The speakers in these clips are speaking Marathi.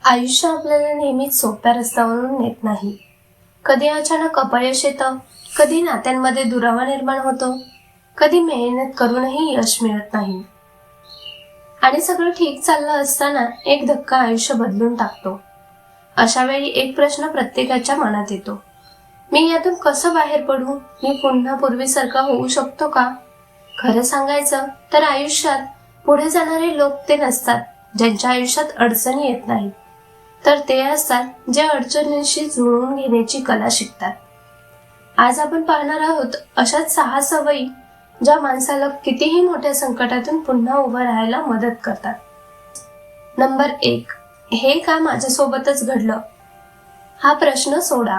आयुष्य आपल्याला नेहमीच सोप्या रस्त्यावरून नेत नाही. कधी अचानक अपयश येतं, कधी नात्यांमध्ये दुरावा निर्माण होतो, कधी मेहनत करूनही यश मिळत नाही. आणि सगळं ठीक चाललं असताना एक धक्का आयुष्य बदलून टाकतो. अशा वेळी एक प्रश्न प्रत्येकाच्या मनात येतो, मी यातून कसं बाहेर पडू? मी पुन्हा पूर्वीसारखा होऊ शकतो का? खरं सांगायचं तर आयुष्यात पुढे जाणारे लोक ते नसतात ज्यांच्या आयुष्यात अडचणी येत नाही, तर ते असतात जे अडचणींशी जुळवून घेण्याची कला शिकतात. आज आपण पाहणार आहोत अशाच 6 सवयी ज्या माणसाला कितीही मोठ्या संकटातून पुन्हा उभं राहायला मदत करतात. नंबर 1, हे का माझ्यासोबतच घडलं? हा प्रश्न सोडा.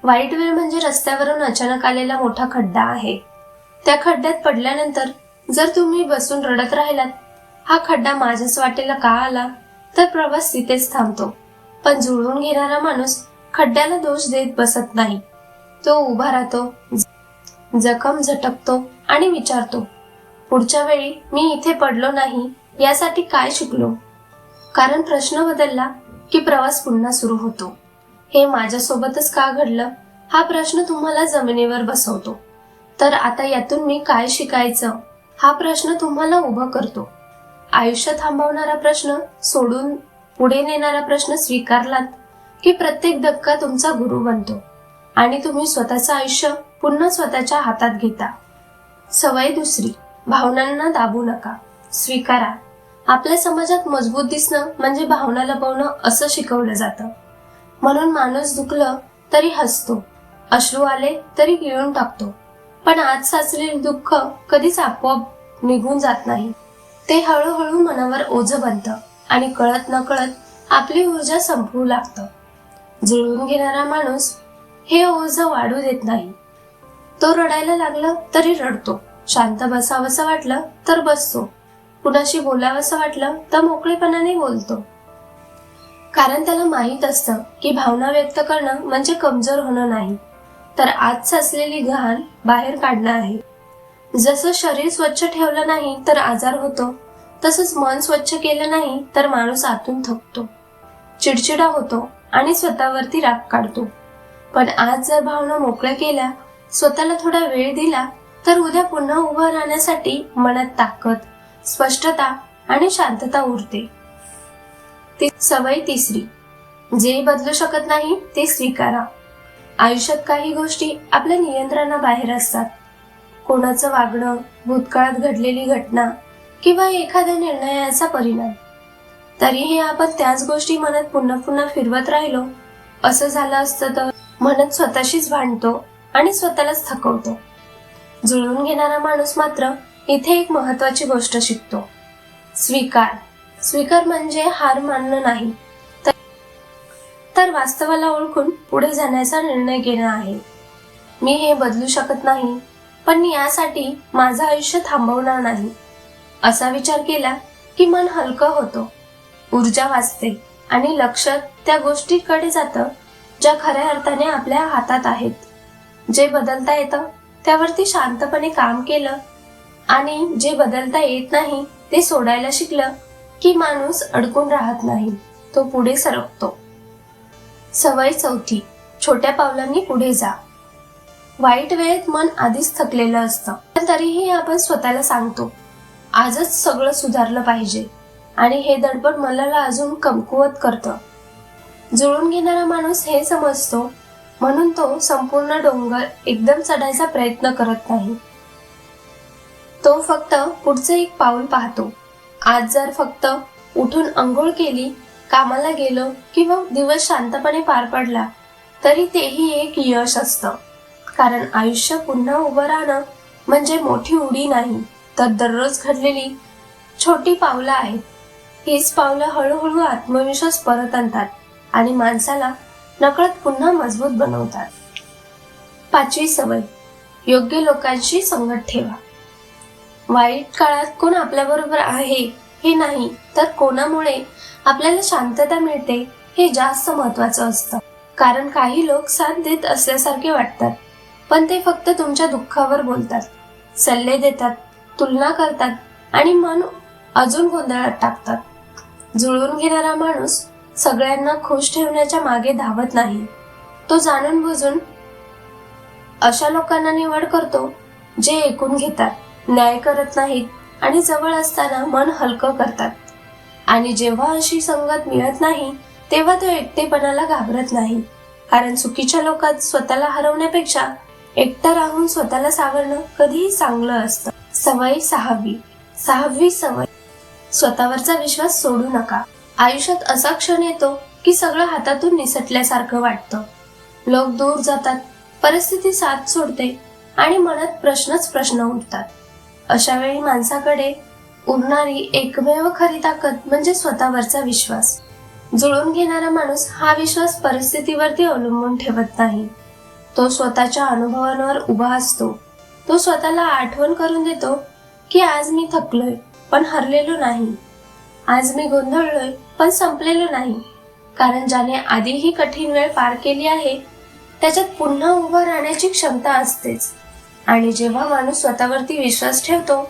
वाईट वेळ म्हणजे रस्त्यावरून अचानक आलेला मोठा खड्डा आहे. त्या खड्ड्यात पडल्यानंतर जर तुम्ही बसून रडत राहिलात, हा खड्डा माझ्याच वाटेला का आला, तर प्रवास तिथेच थांबतो. पण जुळवून घेणारा माणूस खड्ड्याला दोष देत बसत नाही. तो उभा राहतो, जखम झटकतो आणि विचारतो, पुढच्या वेळी मी इथे पडलो नाही यासाठी काय शिकलो? कारण प्रश्न बदलला की प्रवास पुन्हा सुरू होतो. हे माझ्यासोबतच का घडलं हा प्रश्न तुम्हाला जमिनीवर बसवतो. तर आता यातून मी काय शिकायचं हा प्रश्न तुम्हाला उभं करतो. आयुष्य थांबवणारा प्रश्न सोडून पुढे नेणारा प्रश्न स्वीकारलात की प्रत्येक धक्का तुमचा गुरु बनतो आणि तुम्ही स्वतःचं आयुष्य पुन्हा स्वतःच्या हातात घेता. सवय दुसरी, भावनांना दाबू नका, स्वीकारा. आपल्या समाजात मजबूत दिसणं म्हणजे भावना लपवणं असं शिकवलं जातं. म्हणून माणूस दुखलं तरी हसतो, अश्रू आले तरी गिळून टाकतो. पण आज साचलेले दुःख कधीच आपोआप निघून जात नाही. ते हळूहळू मनावर ओझं बनतं आणि कळत नकळत आपली ऊर्जा संपवू लागतं. जुळवून घेणारा माणूस हे ओझं वाढू देत नाही. तो रडायला लागला तरी रडतो, शांत बसावंसं वाटलं तर बसतो, कुणाशी बोलावंसं वाटलं तर मोकळेपणाने बोलतो. कारण त्याला माहीत असतं की भावना व्यक्त करणं म्हणजे कमजोर होणं नाही, तर आत साचलेली घाण बाहेर काढणं आहे. जसं शरीर स्वच्छ ठेवलं नाही तर आजार होतो, तसंच मन स्वच्छ केलं नाही तर माणूस आतून थकतो, चिडचिडा होतो आणि स्वतःवरती राग काढतो. पण आज जर भावना मोकळ्या केल्या, स्वतःला थोडा वेळ दिला, तर उद्या पुन्हा उभं राहण्यासाठी मनात ताकद, स्पष्टता आणि शांतता उरते. सवय तिसरी, जे बदलू शकत नाही ते स्वीकारा. आयुष्यात काही गोष्टी आपल्या नियंत्रणाबाहेर असतात. कोणाचं वागणं, भूतकाळात घडलेली घटना किंवा एखाद्या निर्णयाचा परिणाम. तरीही आपण त्याच गोष्टी मनात पुन्हा पुन्हा फिरवत राहिलो, असं झालं असतं तर म्हणत स्वतःशीच भांडतो आणि स्वतःलाच थकवतो. जुळवून घेणारा माणूस मात्र इथे एक महत्वाची गोष्ट शिकतो, स्वीकार. स्वीकार म्हणजे हार मानणं नाही, तर वास्तवाला ओळखून पुढे जाण्याचा निर्णय घेणं आहे. मी हे बदलू शकत नाही, पण यासाठी माझं आयुष्य थांबवणार नाही, असा विचार केला की मन हलकं होतं, ऊर्जा वाचते आणि लक्ष त्या गोष्टीकडे जातं ज्या खऱ्या अर्थाने आपल्या हातात आहेत. जे बदलता येतं त्यावरती शांतपणे काम केलं आणि जे बदलता येत नाही ते सोडायला शिकलं की माणूस अडकून राहत नाही, तो पुढे सरकतो. सवय चौथी, छोट्या पावलांनी पुढे जा. वाईट वेळेत मन आधीच थकलेलं असतं, पण तरीही आपण स्वतःला सांगतो, आजच सगळं सुधारलं पाहिजे, आणि हे दडपण मनाला अजून कमकुवत करतं. जुळून घेणारा माणूस हे समजतो, म्हणून तो संपूर्ण डोंगर एकदम चढायचा प्रयत्न करत नाही. तो फक्त पुढचं एक पाऊल पाहतो. आज जर फक्त उठून अंघोळ केली, कामाला गेलो किंवा दिवस शांतपणे पार पडला, तरी तेही एक यश असतं. कारण आयुष्य पुन्हा उभं राहणं म्हणजे मोठी उडी नाही, तर दररोज घडलेली छोटी पावलं आहेत. हीच पावलं हळूहळू आत्मविश्वास परत आणतात आणि माणसाला नकळत पुन्हा मजबूत बनवतात. 5वी सवय, योग्य लोकांशी संगत ठेवा. वाईट काळात कोण आपल्याबरोबर आहे हे नाही, तर कोणामुळे आपल्याला शांतता मिळते हे जास्त महत्वाचं असतं. कारण काही लोक साथ देत असल्यासारखे वाटतात, पण ते फक्त तुमच्या दुःखावर बोलतात, सल्ले देतात, तुलना करतात आणि मन अजून गोंधळात टाकतात. जुळवून घेणारा माणूस सगळ्यांना खुश ठेवण्याच्या मागे धावत नाही. तो जाणून बुजून अशा लोकांना निवड करतो जे ऐकून घेतात, न्याय करत नाहीत आणि जवळ असताना मन हलकं करतात. आणि जेव्हा अशी संगत मिळत नाही तेव्हा तो एकटेपणाला घाबरत नाही, कारण चुकीच्या लोकात स्वतःला हरवण्यापेक्षा एकटं राहून स्वतःला सावरणं कधीही चांगलं असतं. सवय सहावी सवय, स्वतःवरचा विश्वास सोडू नका. आयुष्यात असा क्षण येतो की सगळं हातातून निसटल्यासारखं वाटतं. लोक दूर जातात, परिस्थिती साथ सोडते आणि मनात प्रश्न उठतात. अशा वेळी माणसाकडे उरणारी एकमेव खरी ताकद म्हणजे स्वतःवरचा विश्वास. जुळून घेणारा माणूस हा विश्वास परिस्थितीवरती अवलंबून ठेवत नाही. तो स्वतःच्या अनुभवांवर उभा असतो. तो स्वतःला आठवण करून देतो की आज मी थकलोय पण हरलेलो नाही, आज मी गोंधळलोय पण संपलेलो नाही. कारण ज्याने आधी ही कठीण वेळ पार केली आहे त्याच्यात पुन्हा उभं राहण्याची क्षमता असतेच. आणि जेव्हा माणूस स्वतःवरती विश्वास ठेवतो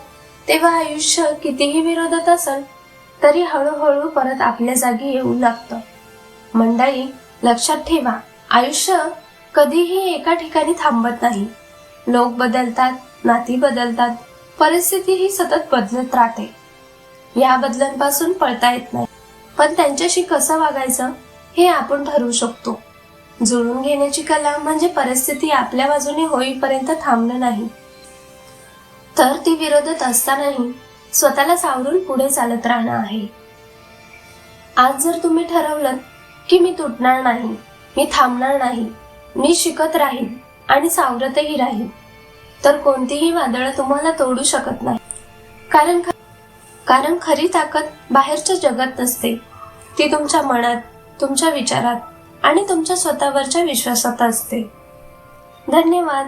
तेव्हा आयुष्य कितीही विरोधात असेल तरी हळूहळू परत आपल्या जागी येऊ लागतं. मंडळी, लक्षात ठेवा, आयुष्य कधीही एका ठिकाणी थांबत नाही. लोक बदलतात, नाती बदलतात, परिस्थिती ही सतत बदलत राहते. या बदलांपासून पळता येत नाही, पण त्यांच्याशी कसं वागायचं हे आपण ठरवू शकतो. जुळून घेण्याची कला म्हणजे परिस्थिती आपल्या बाजूने होईपर्यंत थांबणं नाही, तर ती विरोधात असतानाही स्वतःला सावरून पुढे चालत राहणं आहे. आज जर तुम्ही ठरवलं की मी तुटणार नाही, मी थांबणार नाही, मी शिकत राहील आणि सावरतही राहील, तर कोणतीही वादळं तुम्हाला तोडू शकत नाही. कारण खरी ताकद बाहेरच्या जगात नसते, ती तुमच्या मनात, तुमच्या विचारात आणि तुमच्या स्वतःवरच्या विश्वासात असते. धन्यवाद.